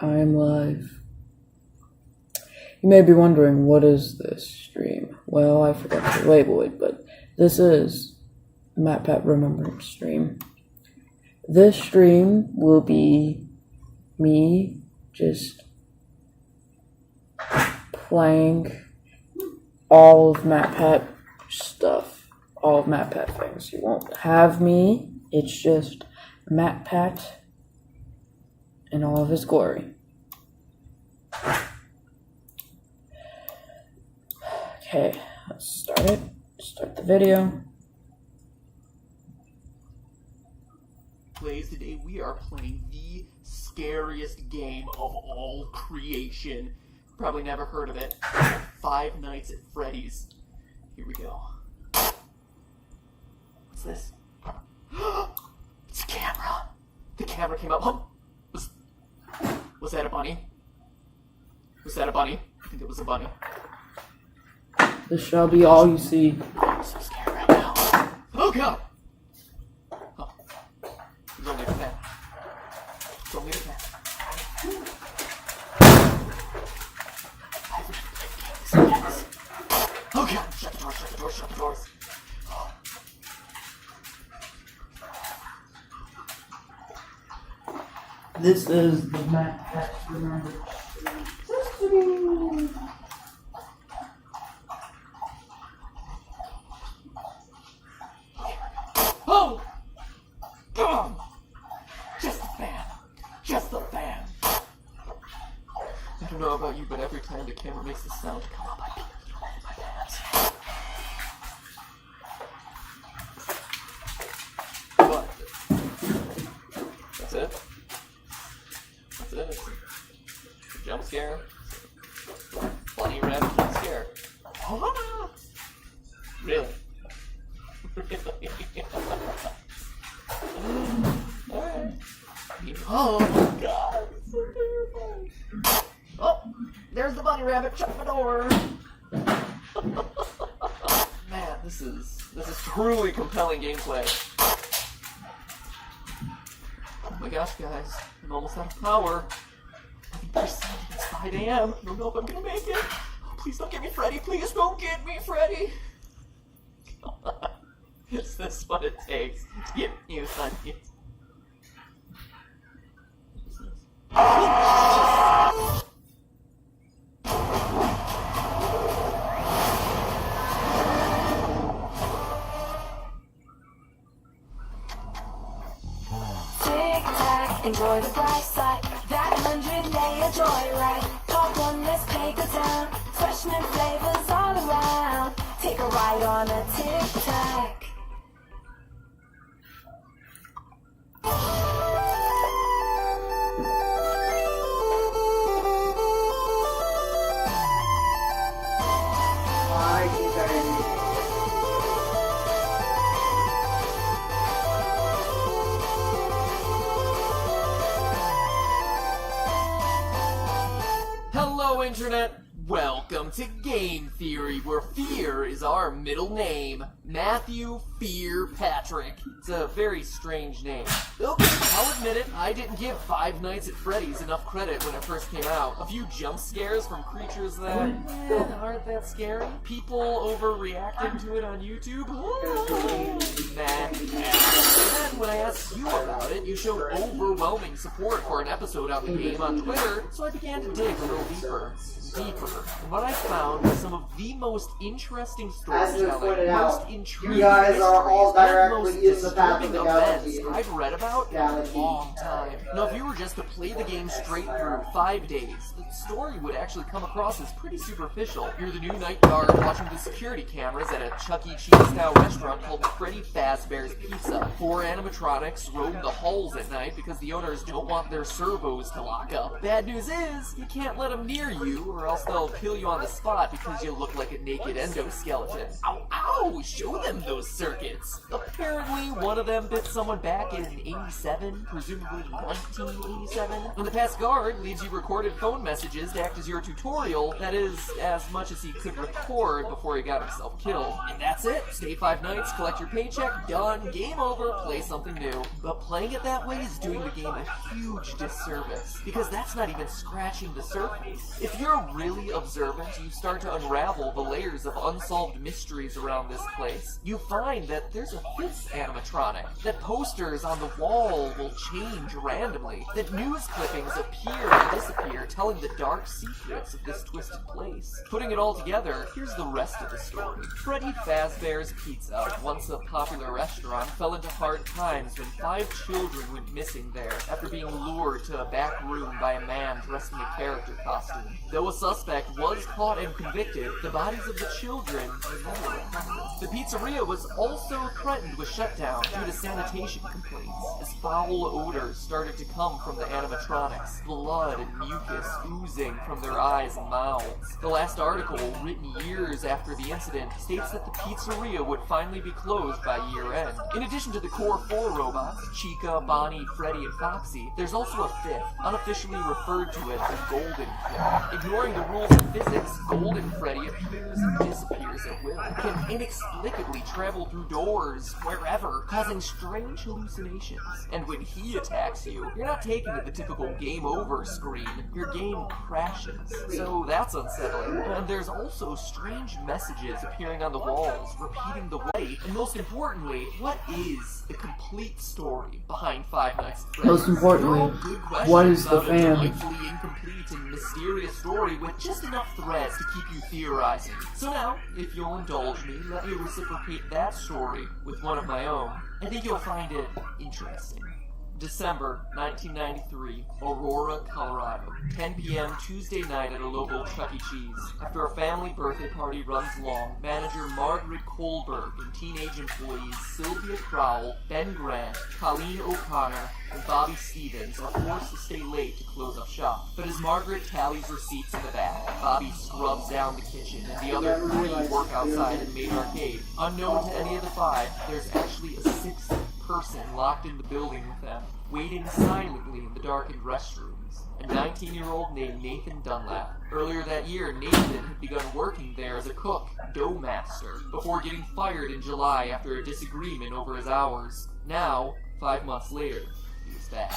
I am live. You may be wondering, what is this stream? Well, I forgot to label it, but this is MatPat Remembrance stream. This stream will be me just playing all of MatPat stuff, all of MatPat things. You won't have me, it's just MatPat in all of his glory. Okay, let's start it. Start the video. Today we are playing the scariest game of all creation. Probably never heard of it. Five Nights at Freddy's. Here we go. What's this? It's a camera. The camera came up. Was that a bunny? Was that a bunny? I think it was a bunny. This shall be all you see. I'm so scared right now. Oh god! Oh. It's only a fan. It's only a fan. I've never played games like this. Oh god! Shut the door, shut the door, shut the doors. Oh. This is the MatPat Remembrance stream. Oh! Boom! Just the fan. Just the fan. I don't know about you, but every time the camera makes the sound come up, I feel it all in my pants. But that's it. That's it. It's a jump scare. Bunny rabbit jump scare. Oh, really? Really? Alright. Oh god, it's so terrifying. Oh, there's the bunny rabbit, shut the door. Man, this is truly compelling gameplay. Oh my gosh, guys, I'm almost out of power. I think they're saying it's 5 a.m. I don't know if I'm gonna make it. Oh, please don't get me Freddy, please don't get me Freddy. Is this what it takes to get you onions? Tic-tac, enjoy the bright side. That 100-layer joyride. Pop one, let's take a town. Freshman flavors all around. Take a ride on a tic-tac. Hello, Internet! Welcome to Game Theory, where fear is our middle name. Matthew Fear Patrick. It's a very strange name. Okay, I'll admit it, I didn't give Five Nights at Freddy's enough credit when it first came out. A few jump scares from creatures that aren't that scary. People overreacting to it on YouTube. Nah. And then when I asked you about it, you showed overwhelming support for an episode on the game on Twitter, so I began to dig a little deeper. And what I found was some of the most interesting storytelling, most intriguing guys are all histories, and directly most in the path of disturbing the events galaxy. I've read about in a long time. Now, if you were just to play the game straight through 5 days, the story would actually come across as pretty superficial. You're the new night guard watching the security cameras at a Chuck E. Cheese-style restaurant called Freddy Fazbear's Pizza. 4 animatronics roam the halls at night because the owners don't want their servos to lock up. Bad news is, you can't let them near you, or else they'll kill you on the spot because you look like a naked endoskeleton. Ow, ow! Show them those circuits! Apparently, one of them bit someone back in 87, presumably 1987. And the past guard leaves you recorded phone messages to act as your tutorial. That is, as much as he could record before he got himself killed. And that's it. Stay 5 nights, collect your paycheck, done, game over, play something new. do, but playing it that way is doing the game a huge disservice, because that's not even scratching the surface. If you're really observant, you start to unravel the layers of unsolved mysteries around this place. You find that there's a fifth animatronic, that posters on the wall will change randomly, that news clippings appear and disappear, telling the dark secrets of this twisted place. Putting it all together, here's the rest of the story. Freddy Fazbear's Pizza, once a popular restaurant, fell into hard times when 5 children went missing there after being lured to a back room by a man dressed in a character costume. Though a suspect was caught and convicted, the bodies of the children were never recovered. The pizzeria was also threatened with shutdown due to sanitation complaints, as foul odors started to come from the animatronics, blood and mucus oozing from their eyes and mouths. The last article, written years after the incident, states that the pizzeria would finally be closed by year end. In addition to the core 4 robots, Chica, Bonnie, Freddy, and Foxy, there's also a fifth, unofficially referred to as the Golden Freddy. Ignoring the rules of physics, Golden Freddy appears and disappears at will, can inexplicably travel through doors, wherever, causing strange hallucinations. And when he attacks you, you're not taken to the typical game over screen, your game crashes. So that's unsettling. And there's also strange messages appearing on the walls, repeating the way, and most importantly, what is the complete story behind Five Nights at Freddy's? Most importantly, They're all good questions what is the about a fan? delightfully incomplete and mysterious story with just enough threads to keep you theorizing. So now, if you'll indulge me, let me reciprocate that story with one of my own. I think you'll find it interesting. December 1993, Aurora, Colorado. 10 p.m. Tuesday night at a local Chuck E. Cheese. After a family birthday party runs long, manager Margaret Kohlberg and teenage employees Sylvia Crowell, Ben Grant, Colleen O'Connor, and Bobby Stevens are forced to stay late to close up shop. But as Margaret tallies receipts in the back, Bobby scrubs down the kitchen and the other 3 work outside in the main arcade. Unknown to any of the 5, there's actually a 6th person locked in the building with them, waiting silently in the darkened restrooms. A 19-year-old named Nathan Dunlap. Earlier that year, Nathan had begun working there as a cook, dough master, before getting fired in July after a disagreement over his hours. Now, 5 months later, he was back.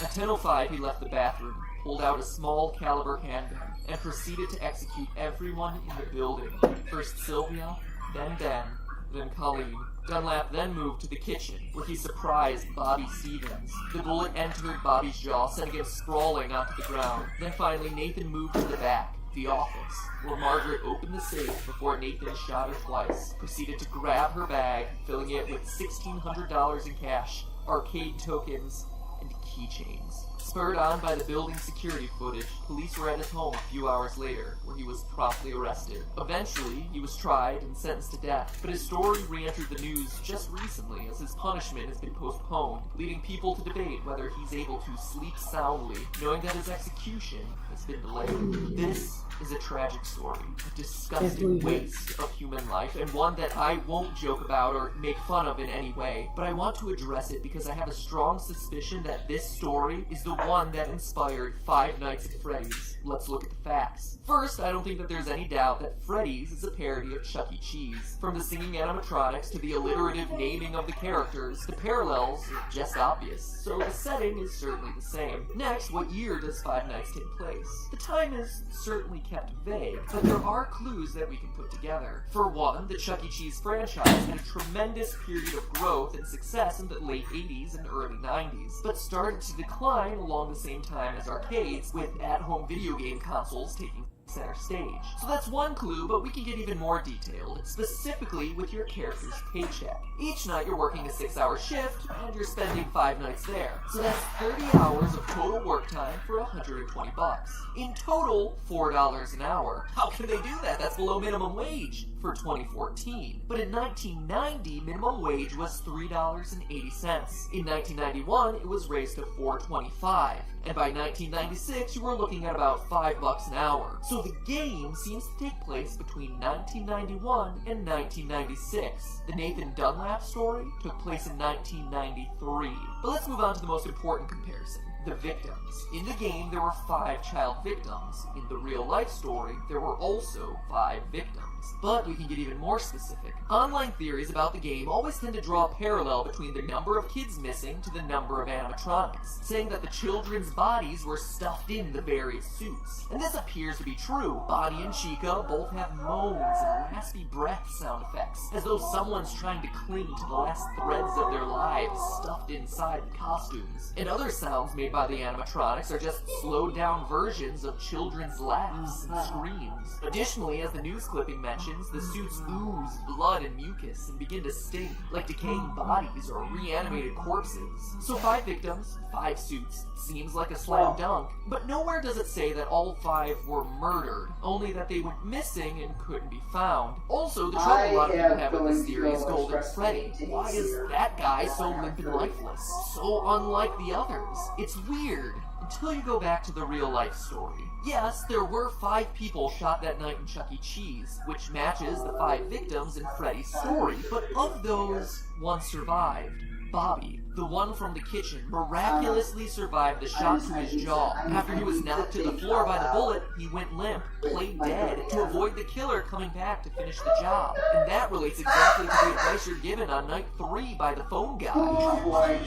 At 10:05, he left the bathroom, pulled out a small caliber handgun, and proceeded to execute everyone in the building. First Sylvia, then Ben, then Colleen. Dunlap then moved to the kitchen, where he surprised Bobby Stevens. The bullet entered Bobby's jaw, sending him sprawling onto the ground. Then finally, Nathan moved to the back, the office, where Margaret opened the safe before Nathan shot her twice, proceeded to grab her bag, filling it with $1,600 in cash, arcade tokens, and keychains. Spurred on by the building's security footage, police were at his home a few hours later, where he was promptly arrested. Eventually, he was tried and sentenced to death, but his story re-entered the news just recently as his punishment has been postponed, leading people to debate whether he's able to sleep soundly, knowing that his execution has been delayed. This is a tragic story, a disgusting waste of human life, and one that I won't joke about or make fun of in any way, but I want to address it because I have a strong suspicion that this story is the one that inspired Five Nights at Freddy's. Let's look at the facts. First, I don't think that there's any doubt that Freddy's is a parody of Chuck E. Cheese. From the singing animatronics to the alliterative naming of the characters, the parallels are just obvious, so the setting is certainly the same. Next, what year does Five Nights take place? The time is certainly kept vague, but there are clues that we can put together. For one, the Chuck E. Cheese franchise had a tremendous period of growth and success in the late 80s and early 90s, but started to decline along the same time as arcades, with at-home video game consoles taking center stage. So that's one clue, but we can get even more detailed, specifically with your character's paycheck. Each night you're working a 6-hour shift, and you're spending 5 nights there. So that's 30 hours of total work time for $120. In total, $4 an hour. How can they do that? That's below minimum wage for 2014. But in 1990, minimum wage was $3.80. In 1991, it was raised to $4.25. And by 1996, you were looking at about $5 an hour. So the game seems to take place between 1991 and 1996. The Nathan Dunlap story took place in 1993. But let's move on to the most important comparison. The victims. In the game, there were 5 child victims. In the real-life story, there were also 5 victims. But we we can get even more specific. Online theories about the game always tend to draw a parallel between the number of kids missing to the number of animatronics, saying that the children's bodies were stuffed in the various suits. And this appears to be true. Bonnie and Chica both have moans and raspy breath sound effects, as though someone's trying to cling to the last threads of their lives stuffed inside the costumes. And other sounds made by the animatronics are just slowed down versions of children's laughs and screams. Additionally, as the news clipping mentions, the suits ooze blood and mucus and begin to stink like decaying bodies or reanimated corpses. So 5 victims, 5 suits, seems like a slam dunk, but nowhere does it say that all 5 were murdered, only that they went missing and couldn't be found. Also, the trouble a lot of people have with this theory is Golden Freddy. Why is that guy so limp and lifeless? So unlike the others. It's weird. Until you go back to the real-life story. Yes, there were 5 people shot that night in Chuck E. Cheese, which matches the 5 victims in Freddy's story, but of those, 1 survived. Bobby, the one from the kitchen, miraculously survived the shot to his jaw. After he was knocked to the floor by the bullet, he went limp, played dead, to avoid the killer coming back to finish the job. And that relates exactly to the advice you're given on night 3 by the phone guy.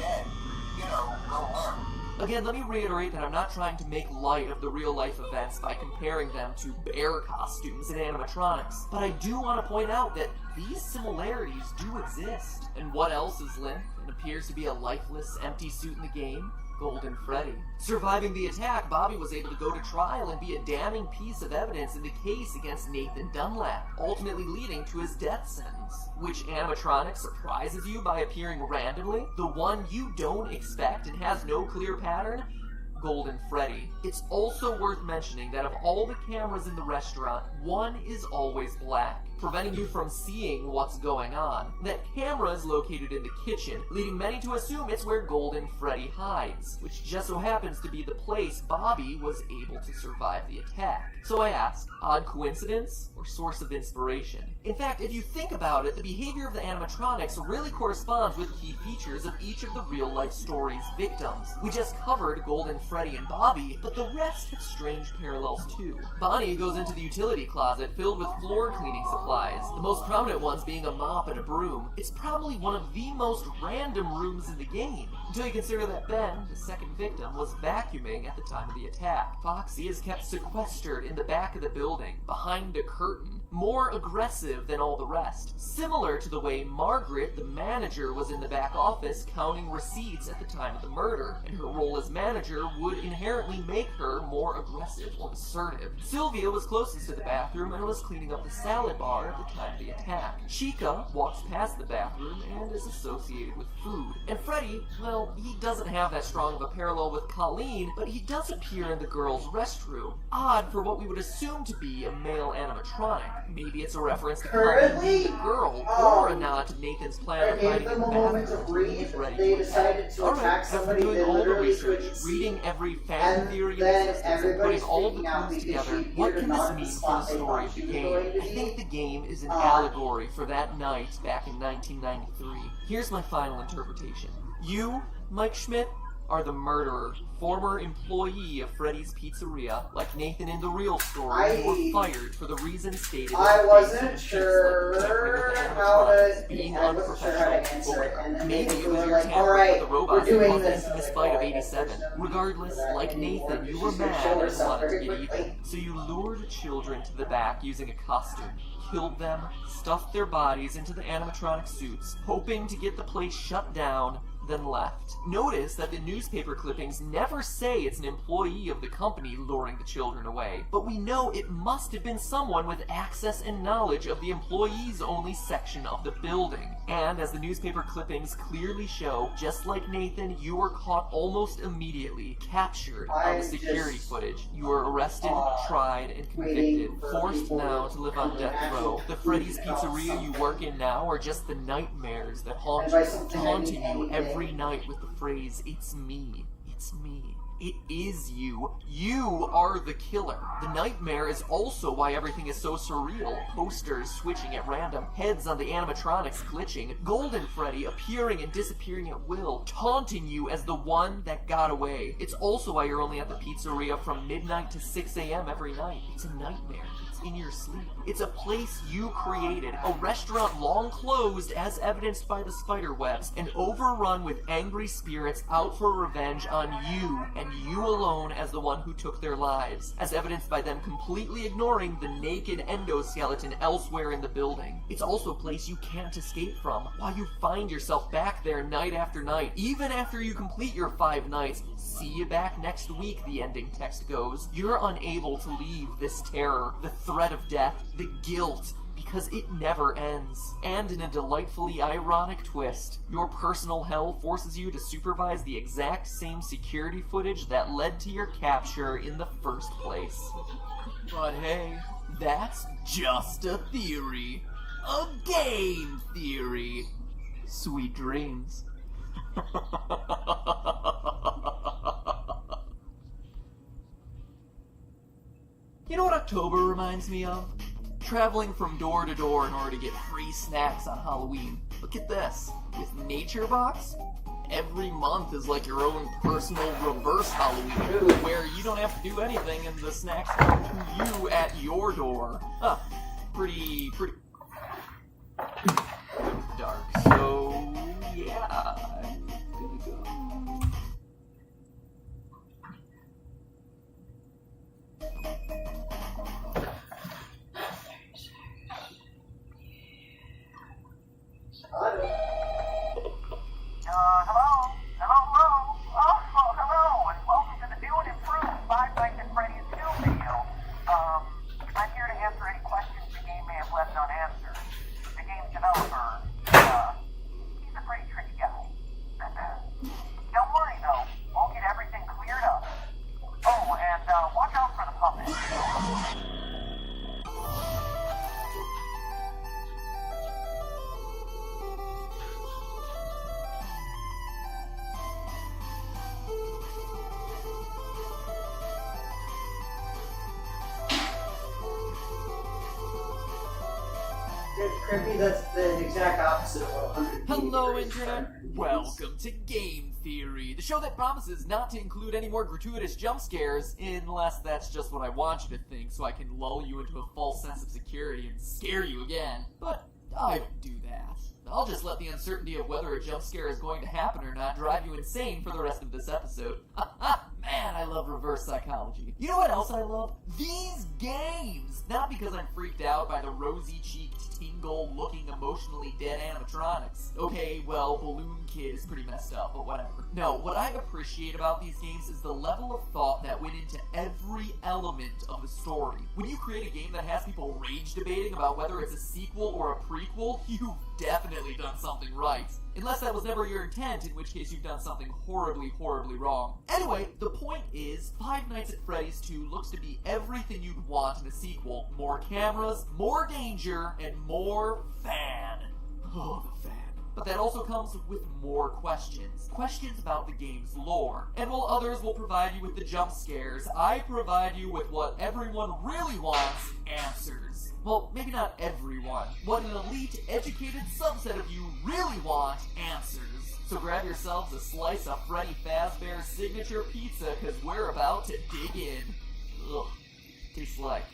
Again, let me reiterate that I'm not trying to make light of the real-life events by comparing them to bear costumes and animatronics, but I do want to point out that these similarities do exist. And what else is limp and appears to be a lifeless, empty suit in the game? Golden Freddy. Surviving the attack, Bobby was able to go to trial and be a damning piece of evidence in the case against Nathan Dunlap, ultimately leading to his death sentence. Which animatronic surprises you by appearing randomly? The one you don't expect and has no clear pattern? Golden Freddy. It's also worth mentioning that of all the cameras in the restaurant, one is always black, preventing you from seeing what's going on. That camera is located in the kitchen, leading many to assume it's where Golden Freddy hides, which just so happens to be the place Bobby was able to survive the attack. So I ask, odd coincidence or source of inspiration? In fact, if you think about it, the behavior of the animatronics really corresponds with key features of each of the real-life story's victims. We just covered Golden Freddy and Bobby, but the rest have strange parallels too. Bonnie goes into the utility closet filled with floor cleaning supplies, the most prominent ones being a mop and a broom. It's probably one of the most random rooms in the game, until you consider that Ben, the second victim, was vacuuming at the time of the attack. Foxy is kept sequestered in the back of the building, behind a curtain, more aggressive than all the rest, similar to the way Margaret, the manager, was in the back office counting receipts at the time of the murder, and her role as manager would inherently make her more aggressive or assertive. Sylvia was closest to the bathroom and was cleaning up the salad bar at the time of the attack. Chica walks past the bathroom and is associated with food. And Freddy, well, he doesn't have that strong of a parallel with Colleen, but he does appear in the girls' restroom. Odd for what we would assume to be a male animatronic. Maybe it's a reference to Colleen being the girl, or a nod to Nathan's plan of hiding in the bathroom. He's ready to attack. Alright, after doing all the research, reading every fan theory in existence, and putting all of the clues together, what can this mean for the story of the game? I think the game is an allegory for that night back in 1993. Here's my final interpretation. You, Mike Schmidt, are the murderer, former employee of Freddy's Pizzeria, like Nathan in the real story, who were fired for the reason stated. I wasn't sure how to being answer unprofessional. it, and Maybe then it was they your were like, tampering alright, with the we're robots doing caused this. the infamous fight of '87. Regardless, like Nathan, you were mad and wanted to get even. So you lured children to the back using a costume, killed them, stuffed their bodies into the animatronic suits, hoping to get the place shut down, then left. Notice that the newspaper clippings never say it's an employee of the company luring the children away, but we know it must have been someone with access and knowledge of the employees-only section of the building. And as the newspaper clippings clearly show, just like Nathan, you were caught almost immediately, captured on the security footage. You were arrested, tried, and convicted, forced now to live on death row. The Freddy's Pizzeria you work in now are just the nightmares that haunt you, taunting you every night with the phrase, "It's me, it's me." It is you. You are the killer. The nightmare is also why everything is so surreal. Posters switching at random, heads on the animatronics glitching, Golden Freddy appearing and disappearing at will, taunting you as the one that got away. It's also why you're only at the pizzeria from midnight to 6 a.m. every night. It's a nightmare. It's nights in your sleep. It's a place you created, a restaurant long closed as evidenced by the spider webs, and overrun with angry spirits out for revenge on you, and you alone as the one who took their lives, as evidenced by them completely ignoring the naked endoskeleton elsewhere in the building. It's also a place you can't escape from, while you find yourself back there night after night, even after you complete your 5 nights. See you back next week, the ending text goes. You're unable to leave this terror, the threat of death, the guilt, because it never ends. And in a delightfully ironic twist, your personal hell forces you to supervise the exact same security footage that led to your capture in the first place. But hey, that's just a theory. A game theory. Sweet dreams. You know what October reminds me of? Traveling from door to door in order to get free snacks on Halloween. Look at this. With Nature Box, every month is like your own personal reverse Halloween, where you don't have to do anything and the snacks come to you at your door. Huh. Pretty dark. So, yeah. I'm gonna go. Hello, and welcome to the new and improved Five Nights at Freddy's 2 video. I'm here to answer any questions the game may have left unanswered. The game's developer, he's a pretty tricky guy. Don't worry though, we'll get everything cleared up. Oh, and watch out for the puppet. Crimpy, that's the exact opposite of what 100 Hello, Internet! Welcome to Game Theory, the show that promises not to include any more gratuitous jump scares, unless that's just what I want you to think, so I can lull you into a false sense of security and scare you again. But I don't do that. I'll just let the uncertainty of whether a jump scare is going to happen or not drive you insane for the rest of this episode. Man, I love reverse psychology. You know what else I love? These games! Not because I'm freaked out by the rosy-cheeked, tingle-looking, emotionally dead animatronics. Okay, well, Balloon Kid is pretty messed up, but whatever. No, what I appreciate about these games is the level of thought that went into every element of the story. When you create a game that has people rage debating about whether it's a sequel or a prequel, you've definitely done something right. Unless that was never your intent, in which case you've done something horribly, horribly wrong. Anyway, the point is, Five Nights at Freddy's 2 looks to be everything you'd want in a sequel. More cameras, more danger, and more fan. Oh, the fan. But that also comes with more questions. Questions about the game's lore. And while others will provide you with the jump scares, I provide you with what everyone really wants, answers. Well, maybe not everyone. What an elite, educated subset of you really want, answers. So grab yourselves a slice of Freddy Fazbear's signature pizza, because we're about to dig in. Ugh. Tastes like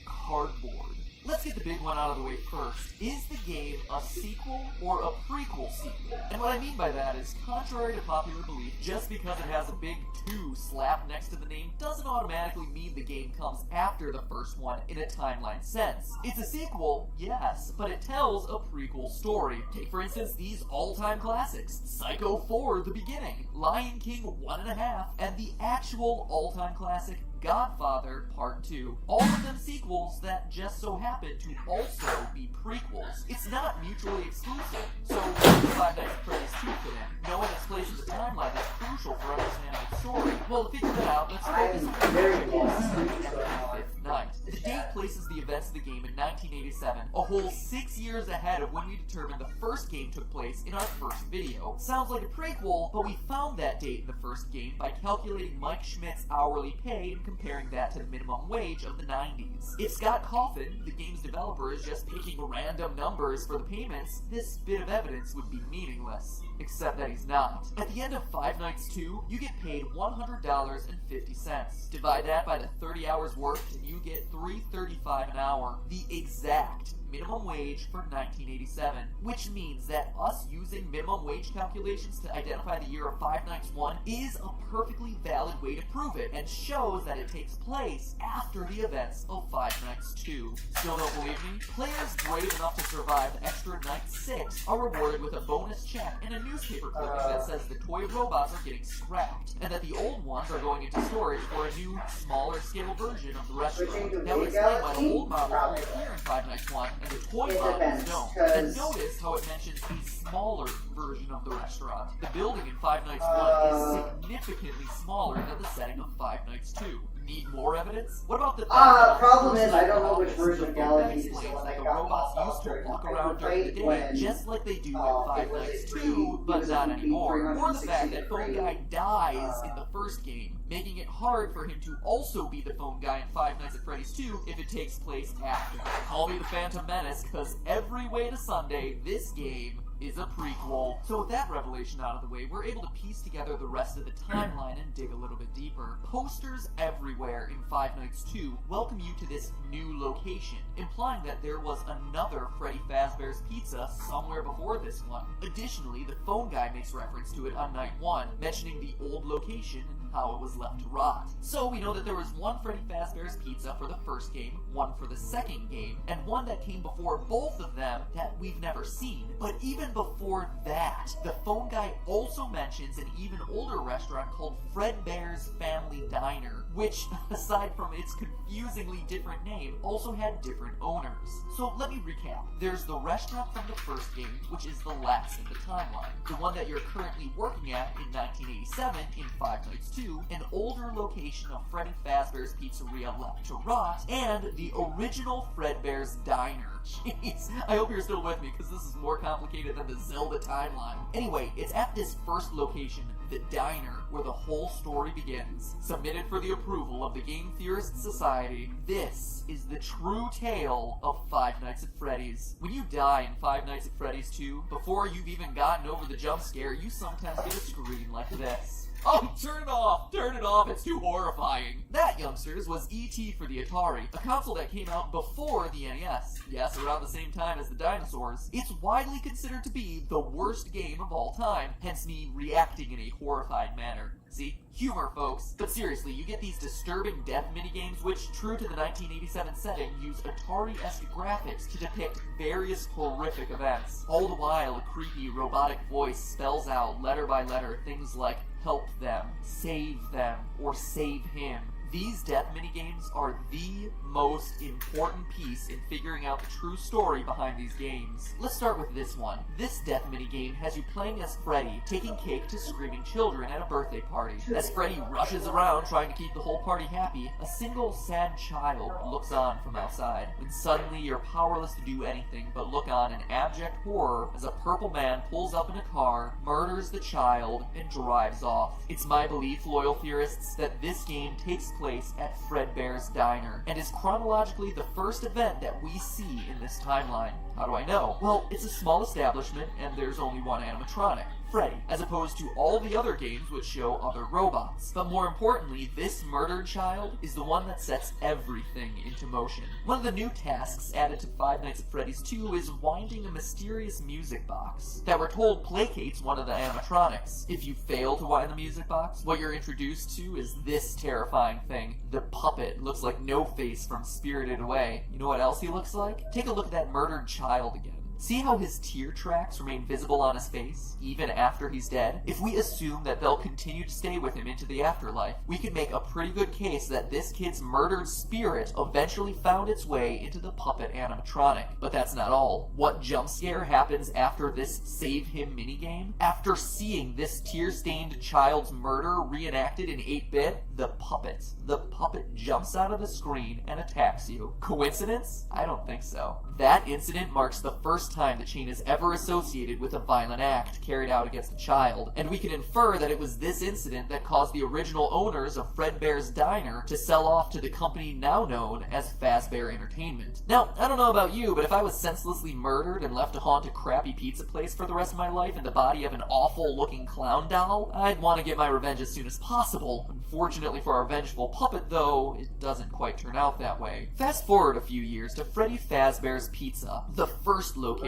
cardboard. Let's get the big one out of the way first. Is the game a sequel or a prequel sequel? And what I mean by that is, contrary to popular belief, just because it has a big 2 slapped next to the name doesn't automatically mean the game comes after the first one in a timeline sense. It's a sequel, yes, but it tells a prequel story. Take for instance these all-time classics, Psycho 4, The Beginning, Lion King 1.5, and the actual all-time classic Godfather Part 2. All of them sequels that just so happen to also be prequels. It's not mutually exclusive. So where does Five Nights at Freddy's 2 fit in? Knowing its place in the timeline is crucial for understanding its story. Well, to figure that out, let's focus on the fifth night. The date places the events of the game in 1987, a whole 6 years ahead of when we determined the first game took place in our first video. Sounds like a prequel, but we found that date in the first game by calculating Mike Schmidt's hourly pay and comparing that to the minimum wage of the 90s. If Scott Coffin, the game's developer, is just picking random numbers for the payments, this bit of evidence would be meaningless. except that he's not. At the end of Five Nights 2, you get paid $100.50. Divide that by the 30 hours worked, and you get $3.35 an hour, the exact minimum wage for 1987, which means that us using minimum wage calculations to identify the year of Five Nights 1 is a perfectly valid way to prove it, and shows that it takes place after the events of Five Nights 2. Still don't believe me? Players brave enough to survive extra Night 6 are rewarded with a bonus check and a newspaper clipping that says the toy robots are getting scrapped, and that the old ones are going into storage for a new, smaller scale version of the restaurant. That would explain why the old models only appear in Five Nights 1 and the toy models don't. And notice how it mentions the smaller version of the restaurant. The building in Five Nights 1 is significantly smaller than the setting of Five Nights 2. Need more evidence? What about the problem is I don't know which version of Galaxy is the explains one that I the got robots used to during walk my around during the day, when, just like they do in Five it was Nights a 2, but not anymore. Or the fact that 360 Phone Guy dies in the first game, making it hard for him to also be the Phone Guy in Five Nights at Freddy's 2 if it takes place after. Call me the Phantom Menace, cause every way to Sunday, this game is a prequel. So with that revelation out of the way, we're able to piece together the rest of the timeline and dig a little bit deeper. Posters everywhere in Five Nights 2 welcome you to this new location, implying that there was another Freddy Fazbear's Pizza somewhere before this one. Additionally, the Phone Guy makes reference to it on Night 1, mentioning the old location and how it was left to rot. So we know that there was one Freddy Fazbear's Pizza for the first game, one for the second game, and one that came before both of them that we've never seen. But even before that, the Phone Guy also mentions an even older restaurant called Fredbear's Family Diner, which, aside from its confusingly different name, also had different owners. So let me recap. There's the restaurant from the first game, which is the last in the timeline. The one that you're currently working at in 1987 in Five Nights 2, an older location of Freddy Fazbear's Pizzeria left to rot, and the original Fredbear's Diner. Jeez, I hope you're still with me, because this is more complicated than the Zelda timeline. Anyway, it's at this first location, the diner, where the whole story begins. Submitted for the approval of the Game Theorist Society, this is the true tale of Five Nights at Freddy's. When you die in Five Nights at Freddy's 2, before you've even gotten over the jump scare, you sometimes get a scream like this. Oh, turn it off! Turn it off! It's too horrifying! That, youngsters, was E.T. for the Atari, a console that came out before the NES. Yes, around the same time as the dinosaurs. It's widely considered to be the worst game of all time, hence me reacting in a horrified manner. See? Humor, folks. But seriously, you get these disturbing death minigames which, true to the 1987 setting, use Atari-esque graphics to depict various horrific events. All the while, a creepy, robotic voice spells out, letter by letter, things like help them, save them, or save him. These death minigames are the most important piece in figuring out the true story behind these games. Let's start with this one. This death minigame has you playing as Freddy, taking cake to screaming children at a birthday party. As Freddy rushes around trying to keep the whole party happy, a single sad child looks on from outside, when suddenly you're powerless to do anything but look on in abject horror as a purple man pulls up in a car, murders the child, and drives off. It's my belief, loyal theorists, that this game takes place at Fredbear's Diner, and is chronologically the first event that we see in this timeline. How do I know? Well, it's a small establishment, and there's only one animatronic, Freddy, as opposed to all the other games which show other robots. But more importantly, this murdered child is the one that sets everything into motion. One of the new tasks added to Five Nights at Freddy's 2 is winding a mysterious music box that we're told placates one of the animatronics. If you fail to wind the music box, what you're introduced to is this terrifying thing. The puppet looks like No-Face from Spirited Away. You know what else he looks like? Take a look at that murdered child again. See how his tear tracks remain visible on his face, even after he's dead? If we assume that they'll continue to stay with him into the afterlife, we can make a pretty good case that this kid's murdered spirit eventually found its way into the puppet animatronic. But that's not all. What jump scare happens after this Save Him minigame? After seeing this tear-stained child's murder reenacted in 8-bit, the puppet jumps out of the screen and attacks you. Coincidence? I don't think so. That incident marks the first first time the chain is ever associated with a violent act carried out against a child, and we can infer that it was this incident that caused the original owners of Fredbear's Diner to sell off to the company now known as Fazbear Entertainment. Now, I don't know about you, but if I was senselessly murdered and left to haunt a crappy pizza place for the rest of my life in the body of an awful-looking clown doll, I'd want to get my revenge as soon as possible. Unfortunately for our vengeful puppet, though, it doesn't quite turn out that way. Fast forward a few years to Freddy Fazbear's Pizza, the first location,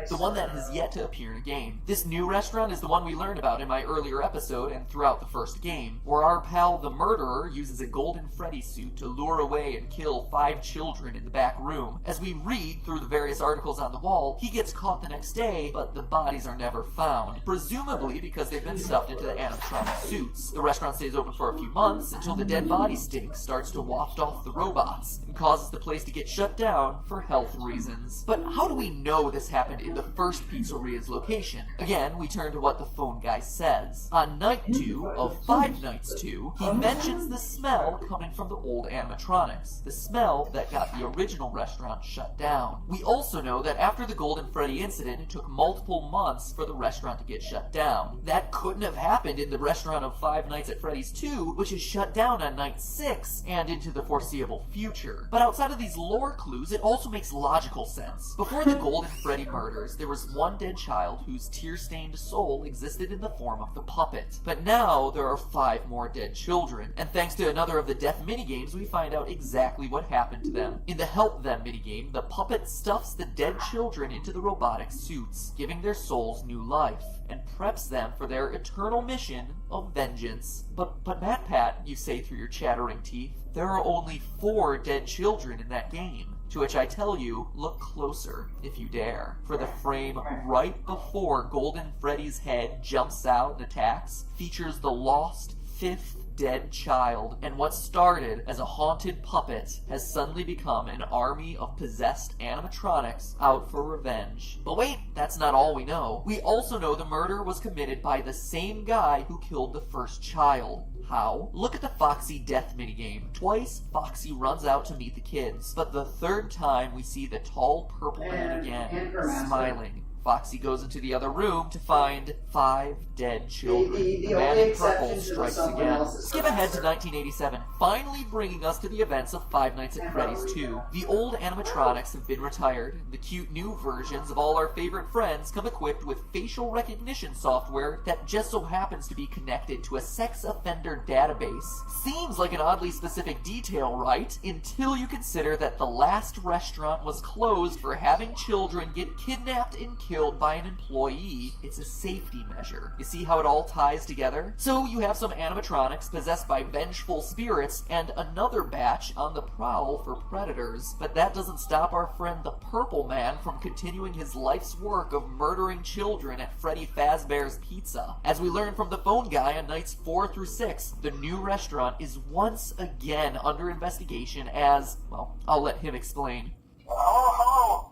the one that has yet to appear in a game. This new restaurant is the one we learned about in my earlier episode and throughout the first game, where our pal the murderer uses a golden Freddy suit to lure away and kill 5 children in the back room. As we read through the various articles on the wall, he gets caught the next day, but the bodies are never found, presumably because they've been stuffed into the animatronic suits. The restaurant stays open for a few months until the dead body stink starts to waft off the robots and causes the place to get shut down for health reasons. But how do we know this happened in the first pizzeria's location? Again, we turn to what the phone guy says. On night 2 of Five Nights 2, he mentions the smell coming from the old animatronics, the smell that got the original restaurant shut down. We also know that after the Golden Freddy incident, it took multiple months for the restaurant to get shut down. That couldn't have happened in the restaurant of Five Nights at Freddy's 2, which is shut down on night 6 and into the foreseeable future. But outside of these lore clues, it also makes logical sense. Before the Golden Freddy murders, there was one dead child whose tear-stained soul existed in the form of the puppet. But now there are 5 more dead children, and thanks to another of the death minigames, we find out exactly what happened to them. In the Help Them minigame, the puppet stuffs the dead children into the robotic suits, giving their souls new life, and preps them for their eternal mission of vengeance. But MatPat, you say through your chattering teeth, there are only 4 dead children in that game. To which I tell you, look closer, if you dare. For the frame right before Golden Freddy's head jumps out and attacks features the lost 5th dead child, and what started as a haunted puppet has suddenly become an army of possessed animatronics out for revenge. But wait, that's not all we know. We also know the murder was committed by the same guy who killed the first child. How? Look at the Foxy death minigame. Twice, Foxy runs out to meet the kids, but the 3rd time we see the tall purple man again, smiling. Foxy goes into the other room to find 5 dead children. The man in purple strikes again. Skip ahead to 1987, finally bringing us to the events of Five Nights at Freddy's 2. The old animatronics have been retired. The cute new versions of all our favorite friends come equipped with facial recognition software that just so happens to be connected to a sex offender database. Seems like an oddly specific detail, right? Until you consider that the last restaurant was closed for having children get kidnapped and killed by an employee. It's a safety measure. You see how it all ties together? So you have some animatronics possessed by vengeful spirits and another batch on the prowl for predators. But that doesn't stop our friend the Purple Man from continuing his life's work of murdering children at Freddy Fazbear's Pizza. As we learn from the phone guy on nights 4 through 6, the new restaurant is once again under investigation as, well, I'll let him explain. Hello.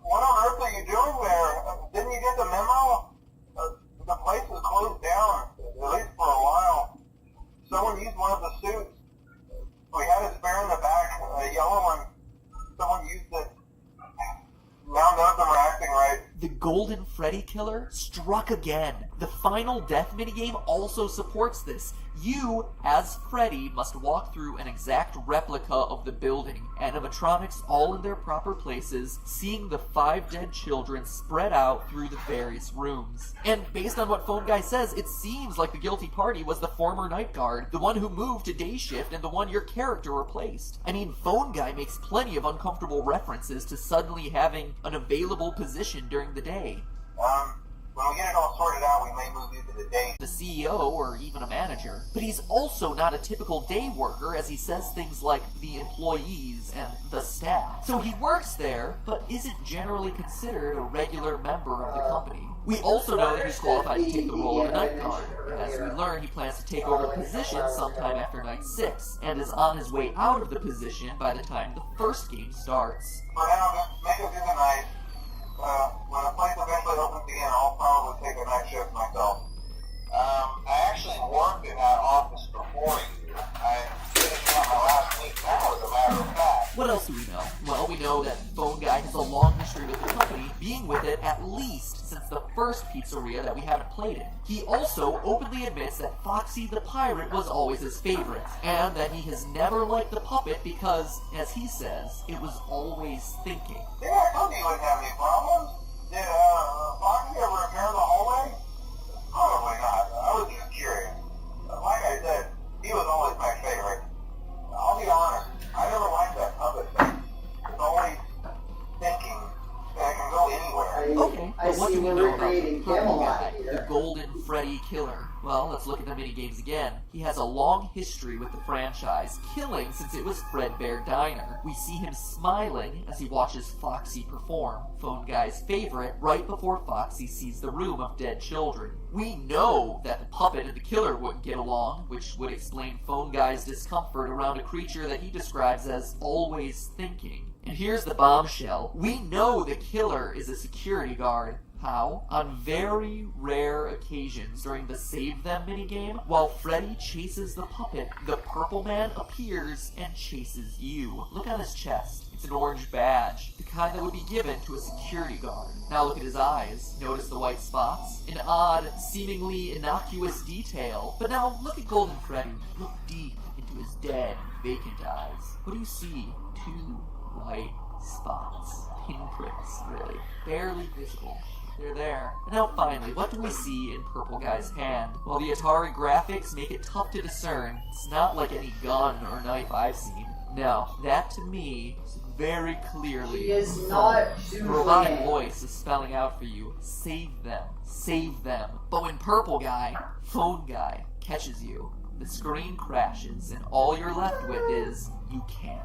What on earth are you doing there? Didn't you get the memo? The place was closed down, at least for a while. Someone used one of the suits. We had a spare in the back, a yellow one. Someone used it. Now none of them are acting right. The Golden Freddy Killer struck again. The final death minigame also supports this. You, as Freddy, must walk through an exact replica of the building, animatronics all in their proper places, seeing the 5 dead children spread out through the various rooms. And based on what Phone Guy says, it seems like the guilty party was the former night guard, the one who moved to day shift and the one your character replaced. I mean, Phone Guy makes plenty of uncomfortable references to suddenly having an available position during the day. When we get it all sorted out, we may move you to the day. The CEO or even a manager. But he's also not a typical day worker, as he says things like the employees and the staff. So he works there, but isn't generally considered a regular member of the company. We also know that he's qualified to take the role of a night guard. As we learn, he plans to take over the position sometime after night 6, and is on his way out of the position by the time the first game starts. For now, just make it through the night. When the place eventually opens again, I'll probably take a night shift myself. I actually worked in that office before you. I finished up my last week now, as a matter of fact. What else do we know? Well, we know that Phone Guy has a long history with the company, being with it at least since the first pizzeria that we haven't played in. He also openly admits that Foxy the Pirate was always his favorite, and that he has never liked the puppet because, as he says, it was always thinking. Yeah, I told you you wouldn't have any problems. Did Foxy ever appear in the hallway? Probably not. I was just curious. Like I said, he was always my favorite. I'll be honest, I never liked that puppet thing. It's always thinking that I can go anywhere. Okay, I but what see do we we're know about the recreating purple Camelot guy, here. the Golden Freddy Killer? Well, let's look at the minigames again. He has a long history with the franchise, killing since it was Fredbear Diner. We see him smiling as he watches Foxy perform, Phone Guy's favorite, right before Foxy sees the room of dead children. We know that the puppet and the killer wouldn't get along, which would explain Phone Guy's discomfort around a creature that he describes as always thinking. And here's the bombshell. We know the killer is a security guard. How? On very rare occasions during the Save Them minigame, while Freddy chases the puppet, the Purple Man appears and chases you. Look on his chest. It's an orange badge, the kind that would be given to a security guard. Now look at his eyes. Notice the white spots? An odd, seemingly innocuous detail. But now look at Golden Freddy. Look deep into his dead, vacant eyes. What do you see? Two white spots. Pinpricks, really. Barely visible. They're there. And now finally, what do we see in Purple Guy's hand? Well, the Atari graphics make it tough to discern. It's not like any gun or knife I've seen. No, that to me is very clearly He is not the robotic Julian. voice is spelling out for you, save them, save them. But when Purple Guy, Phone Guy, catches you, the screen crashes and all you're left with is, you can't.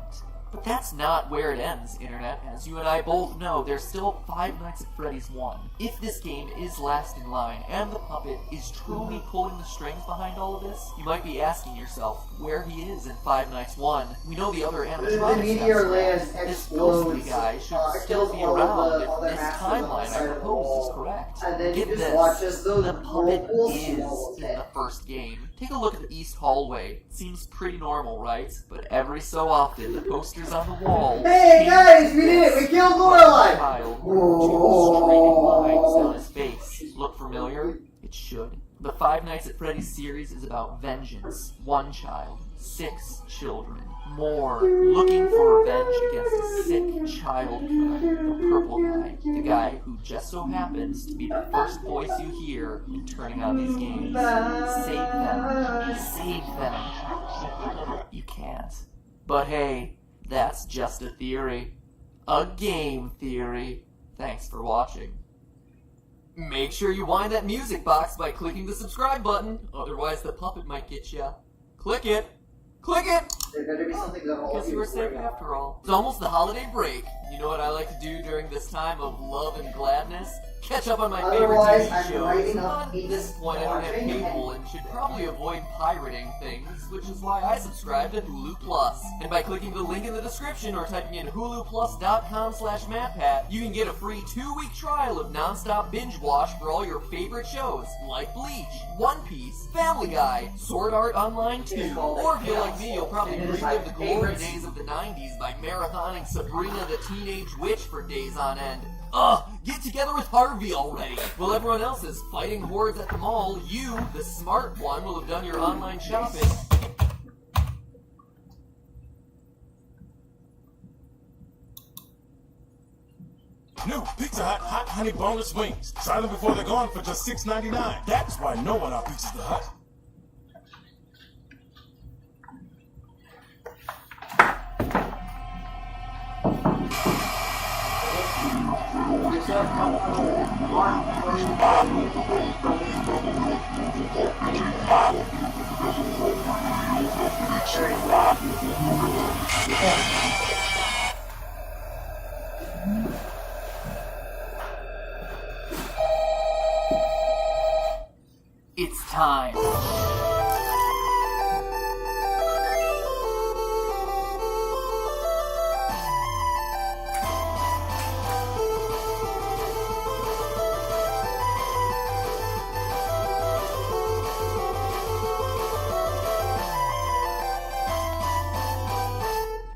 But that's not where it ends, Internet. As you and I both know, there's still Five Nights at Freddy's 1. If this game is last in line, and the puppet is truly pulling the strings behind all of this, you might be asking yourself where he is in Five Nights 1. We know the other animatronics The meteor have lands, scrapped. This ghostly explodes, guy should still kills be all of around the if other this masters on the timeline I side of the propose is wall. correct. And then Get you just this, watch as those the puppet whirlpools is swallow in it. the first game. Take a look at the east hallway. It seems pretty normal, right? But every so often, the posters on the wall. Hey guys, we did it! We killed Lorelai! Child, two streaming lines down his face. Look familiar? It should. The Five Nights at Freddy's series is about vengeance. One child, 6 children, more, looking for revenge against a sick child killer. The Purple Guy, the guy who just so happens to be the first voice you hear in turning on these games. Save them. Save them. You can't. But hey, that's just a theory. A game theory. Thanks for watching. Make sure you wind that music box by clicking the subscribe button, otherwise the puppet might get ya. Click it! Click it! There better be something that all Guess of you you were safe agree on. after all. It's almost the holiday break. You know what I like to do during this time of love and gladness? Catch up on my favorite Otherwise, TV I'm shows. writing up At Venus this point, I don't have watching cable and should probably avoid pirating things, which is why I subscribe to Hulu Plus. And by clicking the link in the description or typing in huluplus.com/MattPat, you can get a free 2-week trial of non-stop binge watch for all your favorite shows, like Bleach, One Piece, Family Guy, Sword Art Online 2, or if you're like me, you'll probably relive the glory days of the 90s by marathoning Sabrina the Teenage Witch for days on end. Ugh, get together with Harvey already! While everyone else is fighting hordes at the mall, you, the smart one, will have done your online shopping. New Pizza Hut Hot Honey Boneless Wings. Try them before they're gone for just $6.99. That's why no one outbeats the Hut. It's time.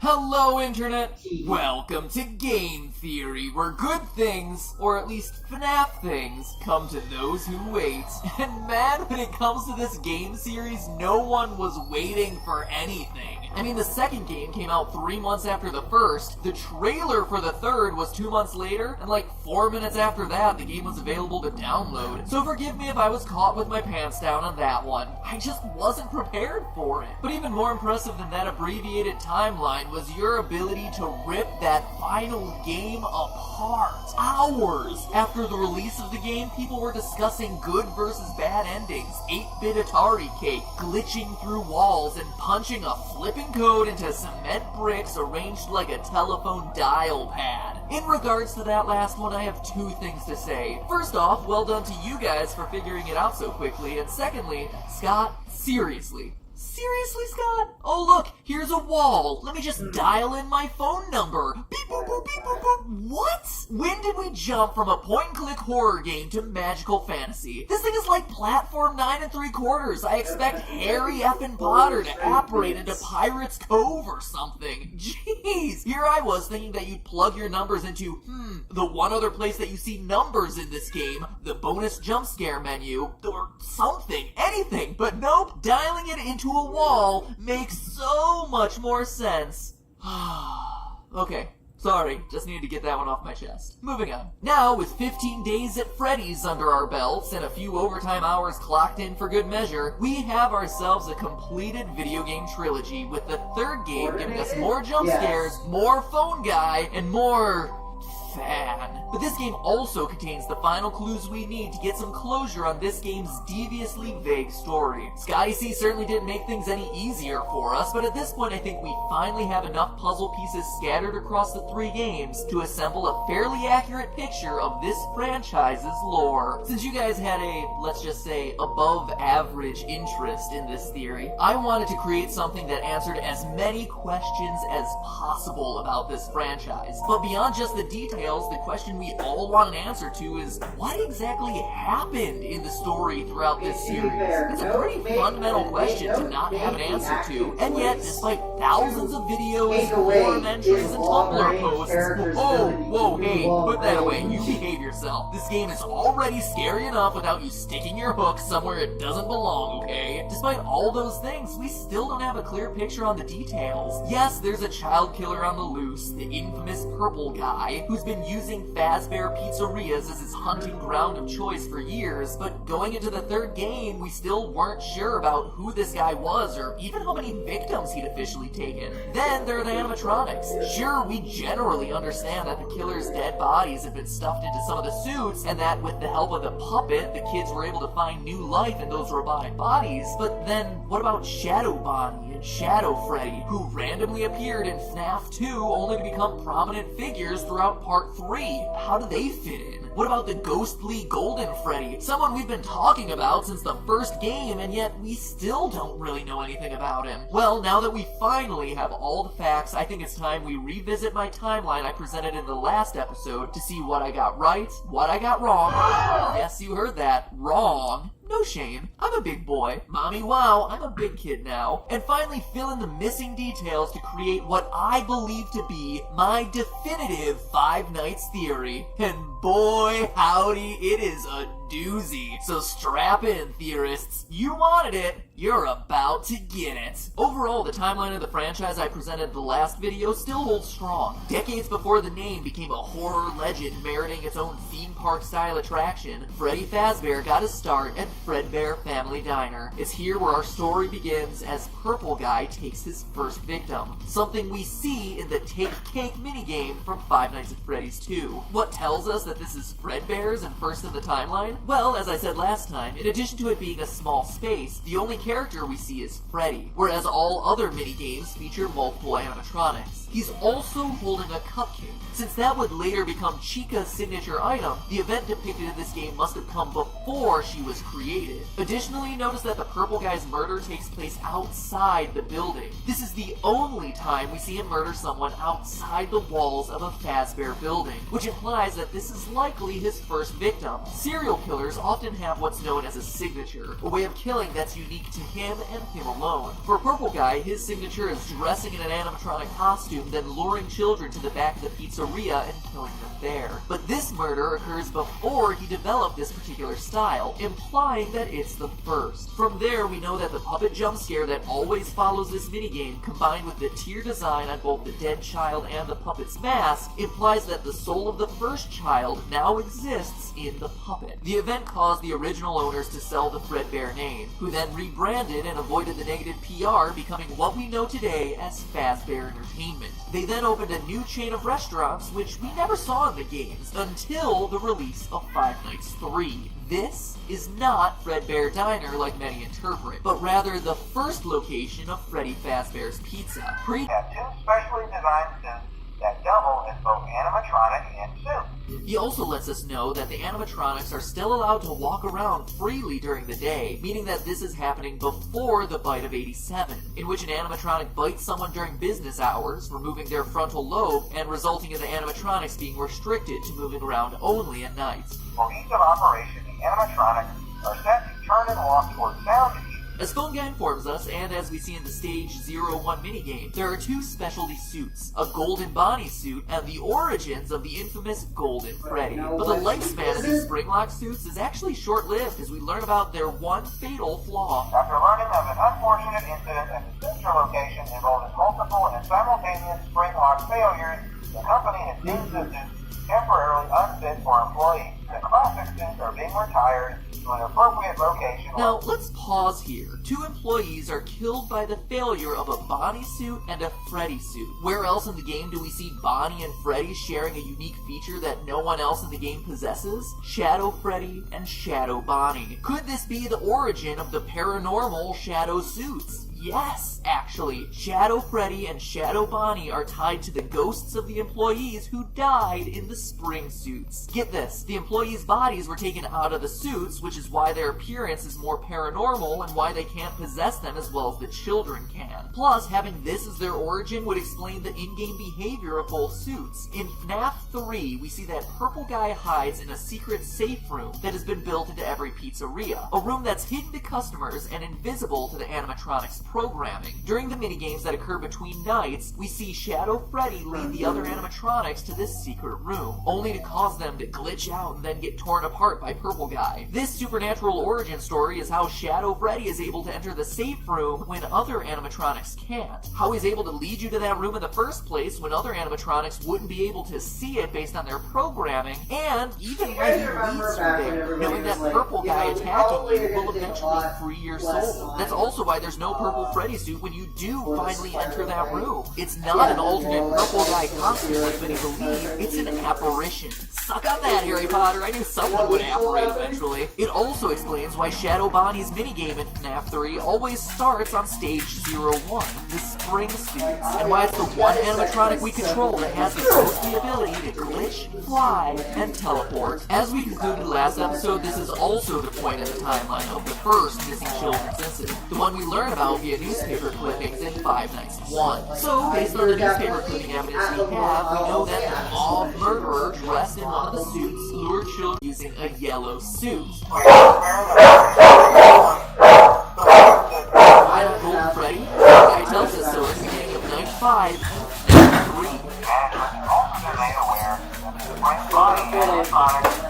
Hello, Internet! Welcome to Game Theory, where good things, or at least FNAF things, come to those who wait. And man, when it comes to this game series, no one was waiting for anything. I mean, the second game came out 3 months after the first, the trailer for the third was 2 months later, and like 4 minutes after that, the game was available to download. So forgive me if I was caught with my pants down on that one. I just wasn't prepared for it. But even more impressive than that abbreviated timeline was your ability to rip that final game apart. Hours after the release of the game, people were discussing good versus bad endings, 8-bit Atari cake, glitching through walls, and punching a flipping code into cement bricks arranged like a telephone dial pad. In regards to that last one, I have 2 things to say. First off, well done to you guys for figuring it out so quickly, and secondly, Scott, seriously. Seriously, Scott? Oh look, here's a wall. Let me just dial in my phone number. Beep boop boop beep boop boop. What? When did we jump from a point-and-click horror game to magical fantasy? This thing is like platform 9 3/4. I expect Harry effing Potter to apparate into Pirate's Cove or something. Jeez, here I was thinking that you'd plug your numbers into, the one other place that you see numbers in this game, the bonus jump scare menu, or something, anything. But nope, dialing it into a wall makes so much more sense. Okay, sorry, just needed to get that one off my chest. Moving on. Now, with 15 days at Freddy's under our belts and a few overtime hours clocked in for good measure, we have ourselves a completed video game trilogy, with the third game giving us more jump scares, more phone guy, and more fan. But this game also contains the final clues we need to get some closure on this game's deviously vague story. Scotty C certainly didn't make things any easier for us, but at this point I think we finally have enough puzzle pieces scattered across the 3 games to assemble a fairly accurate picture of this franchise's lore. Since you guys had a, let's just say, above average interest in this theory, I wanted to create something that answered as many questions as possible about this franchise. But beyond just the details, the question we all want an answer to is, what exactly happened in the story throughout this series? It's a pretty fundamental question to not have an answer to, and yet, despite thousands of videos, forum entries, and Tumblr posts, whoa, hey, put that away, you behave yourself. This game is already scary enough without you sticking your hook somewhere it doesn't belong, okay? Despite all those things, we still don't have a clear picture on the details. Yes, there's a child killer on the loose, the infamous purple guy, who's been using Fazbear pizzerias as his hunting ground of choice for years, but going into the third game, we still weren't sure about who this guy was or even how many victims he'd officially taken. Then there are the animatronics. Sure, we generally understand that the killer's dead bodies have been stuffed into some of the suits, and that with the help of the puppet, the kids were able to find new life in those robotic bodies. But then, what about Shadow Bonnie and Shadow Freddy, who randomly appeared in FNAF 2 only to become prominent figures throughout Part 3? How do they fit in? What about the ghostly Golden Freddy, someone we've been talking about since the first game, and yet we still don't really know anything about him? Well, now that we finally have all the facts, I think it's time we revisit my timeline I presented in the last episode to see what I got right, what I got wrong. Yes, you heard that. Wrong. No shame. I'm a big boy. Mommy, wow, I'm a big kid now. And finally fill in the missing details to create what I believe to be my definitive Five Nights theory. And boy, howdy, it is a doozy. So strap in, theorists. You wanted it. You're about to get it. Overall, the timeline of the franchise I presented in the last video still holds strong. Decades before the name became a horror legend meriting its own theme park style attraction, Freddy Fazbear got his start at Fredbear Family Diner. It's here where our story begins as Purple Guy takes his first victim, something we see in the Take Cake minigame from Five Nights at Freddy's 2. What tells us that this is Fredbear's and first in the timeline? Well, as I said last time, in addition to it being a small space, the only character we see is Freddy, whereas all other minigames feature multiple animatronics. He's also holding a cupcake. Since that would later become Chica's signature item, the event depicted in this game must have come before she was created. Additionally, notice that the Purple Guy's murder takes place outside the building. This is the only time we see him murder someone outside the walls of a Fazbear building, which implies that this is likely his first victim. Serial killers often have what's known as a signature, a way of killing that's unique to him and him alone. For Purple Guy, his signature is dressing in an animatronic costume, then luring children to the back of the pizzeria and killing them there. But this murder occurs before he developed this particular style, implying that it's the first. From there, we know that the puppet jump scare that always follows this minigame, combined with the tear design on both the dead child and the puppet's mask, implies that the soul of the first child now exists in the puppet. The event caused the original owners to sell the Fredbear name, who then rebranded and avoided the negative PR, becoming what we know today as Fazbear Entertainment. They then opened a new chain of restaurants, which we never saw in the games, until the release of Five Nights 3. This is not Fredbear Diner like many interpret, but rather the first location of Freddy Fazbear's Pizza. We have two specially designed suits that double as both animatronic and suit. He also lets us know that the animatronics are still allowed to walk around freely during the day, meaning that this is happening before the bite of 87, in which an animatronic bites someone during business hours, removing their frontal lobe and resulting in the animatronics being restricted to moving around only at night. For ease of operation, the animatronics are set to turn and walk towards sound cues. As Phone Guy informs us, and as we see in the Stage 01 minigame, there are two specialty suits, a Golden Bonnie suit and the origins of the infamous Golden Freddy. But the lifespan of these Springlock suits is actually short-lived as we learn about their one fatal flaw. After learning of an unfortunate incident at the sister location involving multiple and simultaneous spring-lock failures, the company has deemed the suits temporarily unfit for employees. The classic suits are being retired to an appropriate location. Now, let's pause here. Two employees are killed by the failure of a Bonnie suit and a Freddy suit. Where else in the game do we see Bonnie and Freddy sharing a unique feature that no one else in the game possesses? Shadow Freddy and Shadow Bonnie. Could this be the origin of the paranormal Shadow suits? Yes, actually. Shadow Freddy and Shadow Bonnie are tied to the ghosts of the employees who died in the spring suits. Get this, the employees' bodies were taken out of the suits, which is why their appearance is more paranormal and why they can't possess them as well as the children can. Plus, having this as their origin would explain the in-game behavior of both suits. In FNAF 3, we see that Purple Guy hides in a secret safe room that has been built into every pizzeria. A room that's hidden to customers and invisible to the animatronics programming. During the minigames that occur between nights, we see Shadow Freddy lead the other animatronics to this secret room, only to cause them to glitch out and then get torn apart by Purple Guy. This supernatural origin story is how Shadow Freddy is able to enter the safe room when other animatronics can't. How he's able to lead you to that room in the first place when other animatronics wouldn't be able to see it based on their programming, and even when he leads you there, knowing that Purple Guy attacking you will eventually free your soul. That's also why there's no Purple Freddy suit when you do finally enter that room. It's not an alternate Purple Guy costume like many believe, it's an apparition. Suck on that, Harry Potter, I knew someone would apparate eventually. It also explains why Shadow Bonnie's minigame in FNAF 3 always starts on Stage 01, the Spring Suits, and why it's the one animatronic we control that has the ghostly ability to glitch, fly, and teleport. As we concluded last episode, this is also the point in the timeline of the first missing children's incident, the one we learn about via newspaper clippings in Five Nights 1. So, based on the newspaper clipping evidence we have, we know that the mauve murderer dressed in one of the suits lured children using a yellow suit. Why not Golden Freddy? The guy tells us so at the beginning of Night 5 and 3.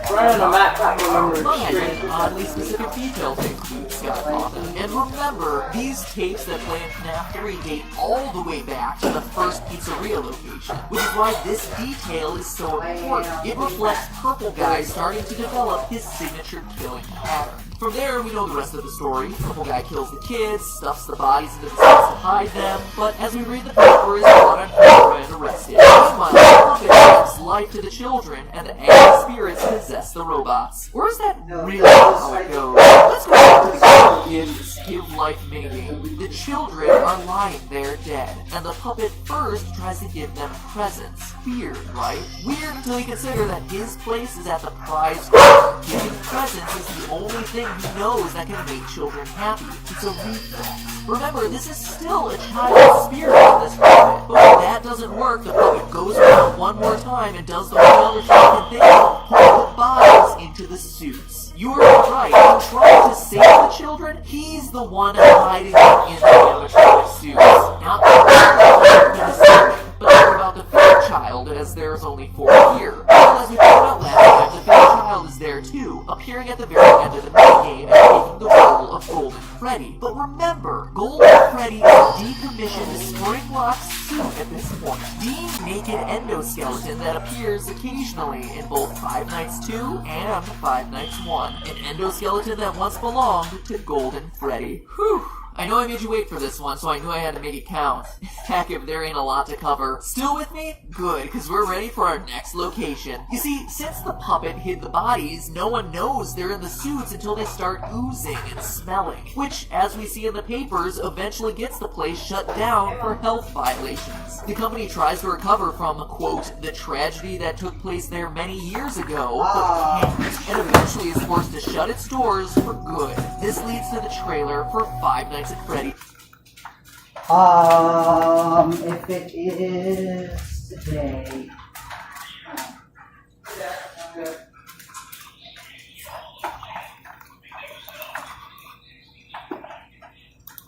Running a map pack remember But oddly specific details include Scott Cawthon. And remember, these tapes that play in FNAF 3 date all the way back to the first pizzeria location, which is why this detail is so important. It reflects Purple Guy starting to develop his signature killing pattern. From there, we know the rest of the story. Purple Guy kills the kids, stuffs the bodies into the suits to hide them, but as we read the paper, is brought on camera and arrested. Meanwhile, Puppet gives life to the children, and the angry spirits possess the robots. Or is that really how it goes? Let's go back to the Give Life minigame. The children are lying there dead, and the puppet first tries to give them presents. Weird, right? Weird until you consider that his place is at the prize counter. Giving presents is the only thing he knows that can make children happy. It's a reflex. Remember, this is still a child's spirit in this puppet. But when that doesn't work, the puppet goes around one more time and does the one other thing can think of, putting the bodies into to the suits. You are right, in trying to save the children, he's the one hiding them in the animatronic suits. Not but about the third child, as there's only 4 here. Well, as we found out last time, the third child is there too, appearing at the very end of the minigame and taking the role of Golden Freddy. But remember, Golden Freddy is a decommissioned spring-locked suit at this point. The naked endoskeleton that appears occasionally in both Five Nights 2 and Five Nights 1. An endoskeleton that once belonged to Golden Freddy. Whew. I know I made you wait for this one, so I knew I had to make it count. Heck, if there ain't a lot to cover. Still with me? Good, because we're ready for our next location. You see, since the puppet hid the bodies, no one knows they're in the suits until they start oozing and smelling. Which, as we see in the papers, eventually gets the place shut down for health violations. The company tries to recover from, quote, the tragedy that took place there many years ago, but can't, and eventually is forced to shut its doors for good. This leads to the trailer for Five Nights at Freddy. If it is today.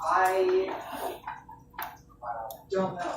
I don't know.